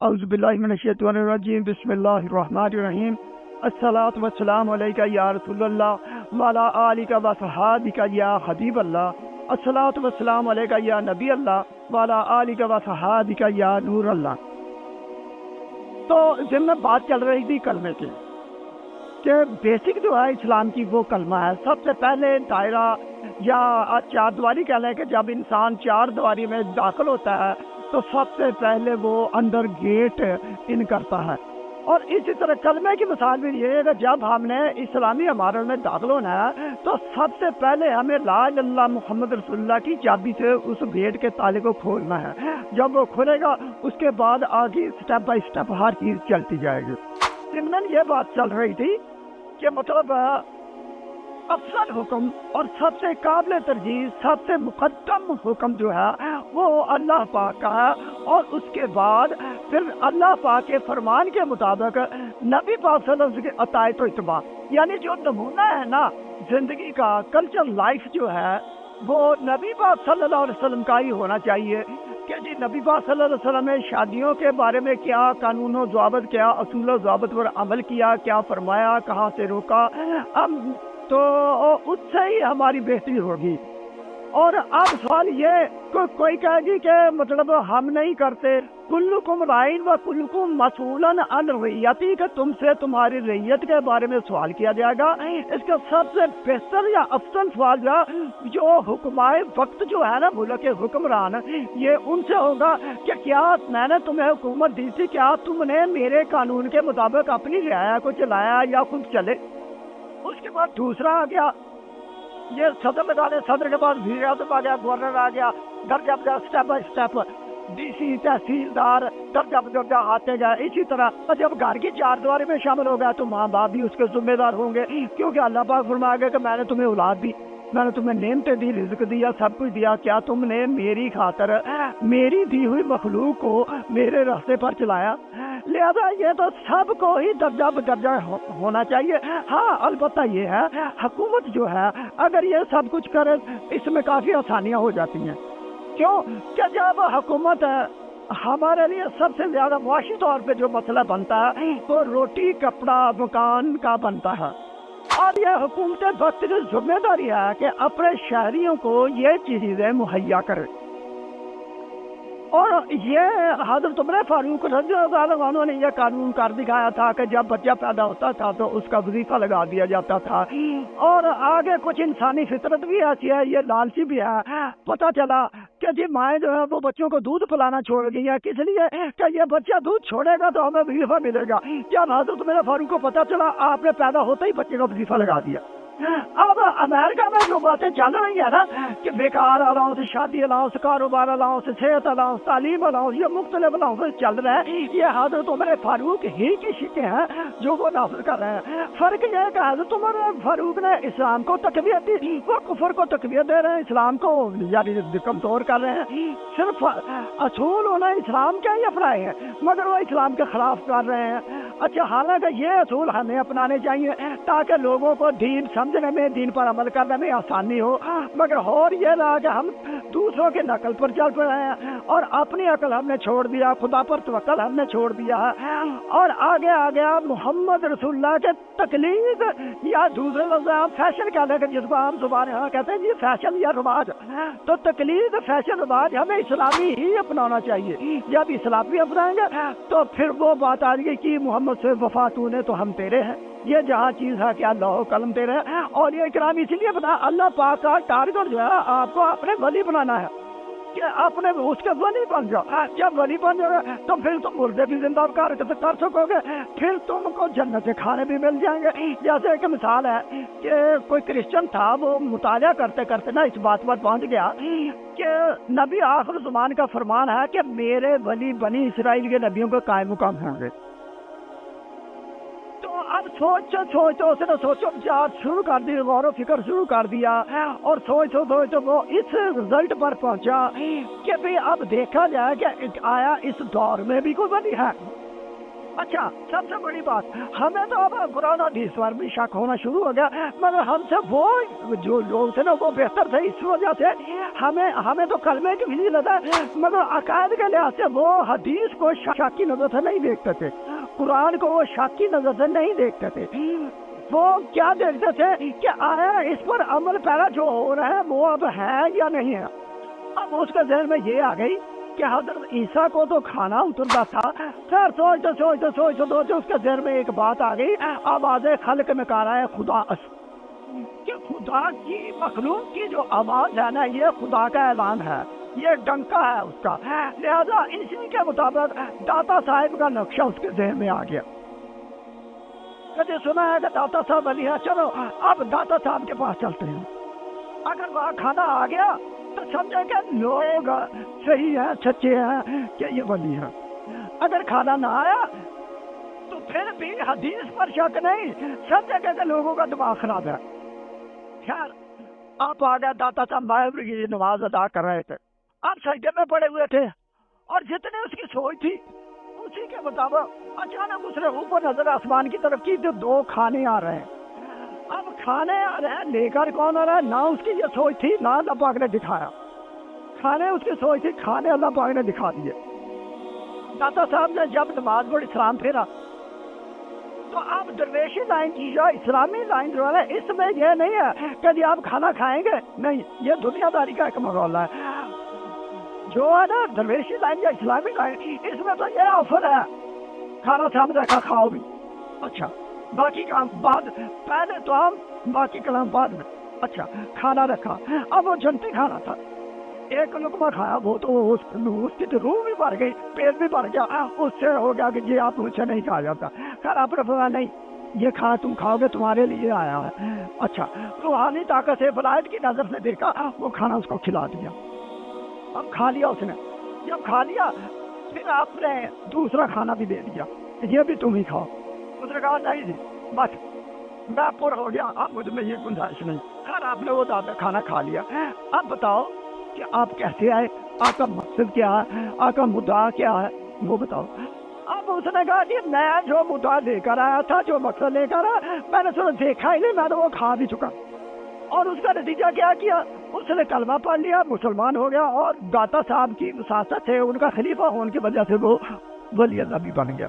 اعوذ باللہ من الشیطان الرجیم بسم اللہ الرحمن الرحیم الصلاۃ والسلام علیک یا رسول اللہ وعلی آلک و صحابک یا حبیب اللہ الصلاۃ والسلام علیک یا نبی اللہ وعلی آلک و صحابک یا نور اللہ۔ تو جن میں بات چل رہی تھی کلمے کی کہ بیسک جو ہے اسلام کی وہ کلمہ ہے۔ سب سے پہلے دائرہ یا چار دیواری کہہ لیں کہ جب انسان چار دیواری میں داخل ہوتا ہے تو سب سے پہلے وہ اندر گیٹ ان کرتا ہے، اور اسی طرح کلمے کی مثال بھی یہ ہے کہ جب ہم نے اسلامی عمارت میں داخل ہونا ہے تو سب سے پہلے ہمیں لا الہ الا اللہ محمد رسول اللہ کی چابی سے اس گیٹ کے تالے کو کھولنا ہے۔ جب وہ کھلے گا اس کے بعد آگے سٹیپ بائی سٹیپ ہر چیز چلتی جائے گی۔ ضمن یہ بات چل رہی تھی کہ مطلب افضل حکم اور سب سے قابل ترجیح سب سے مقدم حکم جو ہے وہ اللہ پاک کا ہے، اور اس کے بعد پھر اللہ پاک کے فرمان کے مطابق نبی پاک صلی اللہ علیہ وسلم کی اطاعت و اتباع، یعنی جو نمونہ ہے نا زندگی کا، کلچر لائف جو ہے وہ نبی پاک صلی اللہ علیہ وسلم کا ہی ہونا چاہیے کہ جی نبی پاک صلی اللہ علیہ وسلم نے شادیوں کے بارے میں کیا قانون و ضوابط، کیا اصول و ضوابط پر عمل کیا، کیا فرمایا، کہاں سے روکا، تو اس سے ہی ہماری بہتری ہوگی۔ اور اب سوال یہ کوئی کہے گی کہ مطلب ہم نہیں کرتے، کلکم رائن و کلکم مسئولن عن رعیتی، کہ تم سے تمہاری رعیت کے بارے میں سوال کیا جائے گا۔ اس کا سب سے بہتر یا افضل سوال جو حکمائے وقت جو ہے نا ملک کے حکمران، یہ ان سے ہوگا کہ کیا میں نے تمہیں حکومت دی تھی، کیا تم نے میرے قانون کے مطابق اپنی رعایا کو چلایا یا خود چلے؟ اس کے بعد دوسرا آ گیا، یہ صدر لگا لے، صدر کے بعد وزیر اعظم آ گیا، گورنر آ گیا، درجہ اسٹیپ بائی اسٹیپ ڈی سی، تحصیلدار، درجہ بدرجہ آتے گئے۔ اسی طرح جب گھر کی چار دیواری میں شامل ہو گیا تو ماں باپ بھی اس کے ذمہ دار ہوں گے، کیونکہ اللہ پاک فرمایا گیا کہ میں نے تمہیں اولاد دی، میں نے تمہیں نعمتیں دی، رزق دیا، سب کچھ دیا، کیا تم نے میری خاطر میری دی ہوئی مخلوق کو میرے راستے پر چلایا؟ لہذا یہ تو سب کو ہی درجہ بدرجہ ہونا چاہیے۔ ہاں البتہ یہ ہے حکومت جو ہے اگر یہ سب کچھ کرے اس میں کافی آسانیاں ہو جاتی ہیں۔ کیوں کہ جب حکومت ہمارے لیے سب سے زیادہ معاشی طور پہ جو مسئلہ بنتا ہے وہ روٹی کپڑا مکان کا بنتا ہے، اور یہ حکومت وقت کی ذمہ داری ہے کہ اپنے شہریوں کو یہ چیزیں مہیا کرے۔ اور یہ حضرت عمر فاروق رضی اللہ عنہ نے یہ قانون کر دکھایا تھا کہ جب بچہ پیدا ہوتا تھا تو اس کا وظیفہ لگا دیا جاتا تھا، اور آگے کچھ انسانی فطرت بھی ایسی ہے، یہ لالچی بھی ہے۔ پتہ چلا کہ جی مائیں جو ہے وہ بچوں کو دودھ پلانا چھوڑ گئی ہیں، کس لیے کہ یہ بچہ دودھ چھوڑے گا تو ہمیں وظیفہ ملے گا۔ جب حضرت عمر فاروق کو پتہ چلا آپ نے پیدا ہوتے ہی بچے کا وظیفہ لگا دیا۔ اب امریکہ میں جو باتیں چل رہی ہیں نا کہ بیکار الاؤنس، شادی الاؤنس، کاروبار الاؤنس، صحت الاؤنس، تعلیم الاؤنس، یہ مختلف الاؤنس چل رہے ہیں، یہ حضرت عمر فاروق ہی کی شکیں ہیں جو وہ نافذ کر رہے ہیں۔ فرق یہ ہے کہ حضرت عمر فاروق نے اسلام کو تقویت دی، وہ کفر کو تقویت دے رہے ہیں، اسلام کو یعنی کمزور کر رہے ہیں۔ صرف اصول انہیں اسلام کے ہی اپنائے ہیں مگر وہ اسلام کے خلاف کر رہے ہیں۔ اچھا، حالانکہ یہ اصول ہمیں اپنانے چاہیے تاکہ لوگوں کو دین سمجھنے میں، دین پر عمل کرنے میں آسانی ہو، مگر اور یہ رہا کہ ہم دوسروں کے نقل پر چل رہے ہیں اور اپنی عقل ہم نے چھوڑ دیا، خدا پر توکل ہم نے چھوڑ دیا ہے، اور آگے آ گیا محمد رسول اللہ کے تقلید یا دوسرے لفظ ہم فیشن کہہ لیں کہ جس کو عام زبان ہے کہتے ہیں جی فیشن یا رواج، تو تقلید فیشن رواج ہمیں اسلامی ہی اپنانا چاہیے۔ جب اسلامی اپنائیں گے تو پھر وہ بات آ گئی کہ محمد سے وفا تو نے تو ہم تیرے ہیں، یہ جہاں چیز ہے کہ اللہ و قلم تیرے ہیں۔ اور یہ کرام اس لیے بنا اللہ پاک کا ٹارگٹ جو ہے آپ کو اپنے ولی بنانا ہے کہ اپنے اس کے ولی بن جاؤ۔ جب ولی بن جاؤ گے تو پھر تم مردے بھی زندہ کر سکو گے، پھر تم کو جنت کے کھانے بھی مل جائیں گے۔ جیسے ایک مثال ہے کہ کوئی کرسچن تھا، وہ مطالعہ کرتے کرتے نا اس بات پر پہنچ گیا کہ نبی آخر زمان کا فرمان ہے کہ میرے ولی بنی اسرائیل کے نبیوں کو قائم مقام ہوں گے۔ اب سوچو اس نے سوچو شروع کر دی، غور و فکر شروع کر دیا، اور سوچو وہ اس رزلٹ پر پہنچا کہ بھی اب دیکھا جائے کہ آیا اس دور میں بھی کوئی ولی ہے۔ اچھا سب سے بڑی بات، ہمیں تو اب قرآن حدیث پر بھی شک ہونا شروع ہو گیا، مگر ہم سے وہ جو لوگ تھے نا وہ بہتر تھے، اس وجہ سے ہمیں تو کلمے کی فضیلت ہے، مگر عقائد کے لحاظ سے وہ حدیث کو شک کی نظر سے نہیں دیکھتے تھے، قرآن کو وہ شک کی نظر سے نہیں دیکھتے تھے، وہ کیا دیکھتے تھے کہ آیا اس پر عمل پیرا جو ہو رہا ہے وہ اب ہے یا نہیں ہے۔ اب اس کے ذہن میں یہ آ گئی کہ حضرت عیسیٰ کو تو کھانا اترتا تھا، پھر سوچتے اس کے ذہن میں ایک بات آ گئی، آواز خلق میں کہا رہا ہے خدا کہ خدا کی مخلوق کی جو آواز ہے نا یہ خدا کا اعلان ہے، یہ ڈنکا ہے اس کا، لہذا اسی کے مطابق داتا صاحب کا نقشہ اس کے ذہن میں آ گیا۔ کبھی سنا ہے کہ داتا صاحب علی ہے، چلو اب داتا صاحب کے پاس چلتے ہیں، اگر وہاں کھانا آ گیا تو سمجھے کہ لوگ صحیح ہیں، سچے ہیں کہ یہ ولی ہے، اگر کھانا نہ آیا تو پھر بھی حدیث پر شک نہیں، سمجھے کہ لوگوں کا دماغ خراب ہے۔ خیر آپ آ گیا، داتا صاحب مغرب کی نماز ادا کر رہے تھے، آپ سجدے میں پڑے ہوئے تھے، اور جتنے اس کی سوچ تھی اسی کے مطابق اچانک اس نے اوپر نظر آسمان کی طرف کی تو دو کھانے آ رہے ہیں۔ اب کھانے آ رہے ہیں، لے کر کون آ رہا ہے، نہ اس کی یہ سوچ تھی نہ اللہ پاک نے دکھایا، کھانے اس کی سوچ تھی، کھانے اللہ پاک نے دکھا دیے۔ داتا صاحب نے جب نماز پڑھی سلام پھیرا تو آپ درویشی لائن کی جو اسلامی لائن جو ہے اس میں یہ نہیں ہے کہ جی آپ کھانا کھائیں گے، نہیں، یہ دنیا داری کا ایک مقولہ ہے، جو ہے نا درویشی لائن یا اسلامی لائن، اس میں تو یہ آفر ہے کھانا سامنے رکھا کھاؤ بھی، اچھا باقی کام بعد، پہلے تو ہم باقی کلام بعد میں، اچھا کھانا رکھا، اب وہ جنتی کھانا تھا، ایک لقمہ کھایا، وہ تو اس کی تو روح بھی بھر گئی، پیٹ بھی بھر گیا، اس سے ہو گیا کہ یہ آپ مجھ سے نہیں کھا جاتا، خیر آپ نے فرمایا نہیں یہ کھا تم کھاؤ گے، تمہارے لیے آیا ہے، اچھا روحانی طاقت سے فلائٹ کی نظر سے دیکھا، وہ کھانا اس کو کھلا دیا، اب کھا لیا اس نے، جب کھا لیا پھر آپ نے دوسرا کھانا بھی دے دیا، یہ بھی تم ہی کھاؤ، اس نے کہا نہیں جی بس میں پر ہو گیا، اب مجھ میں یہ گنجائش نہیں، خیر آپ نے وہ زیادہ کھانا کھا لیا، اب بتاؤ کہ آپ کیسے آئے، آپ کا مقصد کیا ہے، آپ کا مدعا کیا ہے، وہ بتاؤ۔ اب اس نے کہا کہ میں جو مدعا لے کر آیا تھا، جو مقصد لے کر آیا، میں نے سنا دیکھا ہی نہیں، میں نے وہ کھا بھی چکا، اور اس کا نتیجہ کیا کیا، اس نے کلمہ پڑھ لیا، مسلمان ہو گیا، اور داتا صاحب کی وساطت سے ان کا خلیفہ ہونے کی وجہ سے وہ ولی اللہ بھی بن گیا۔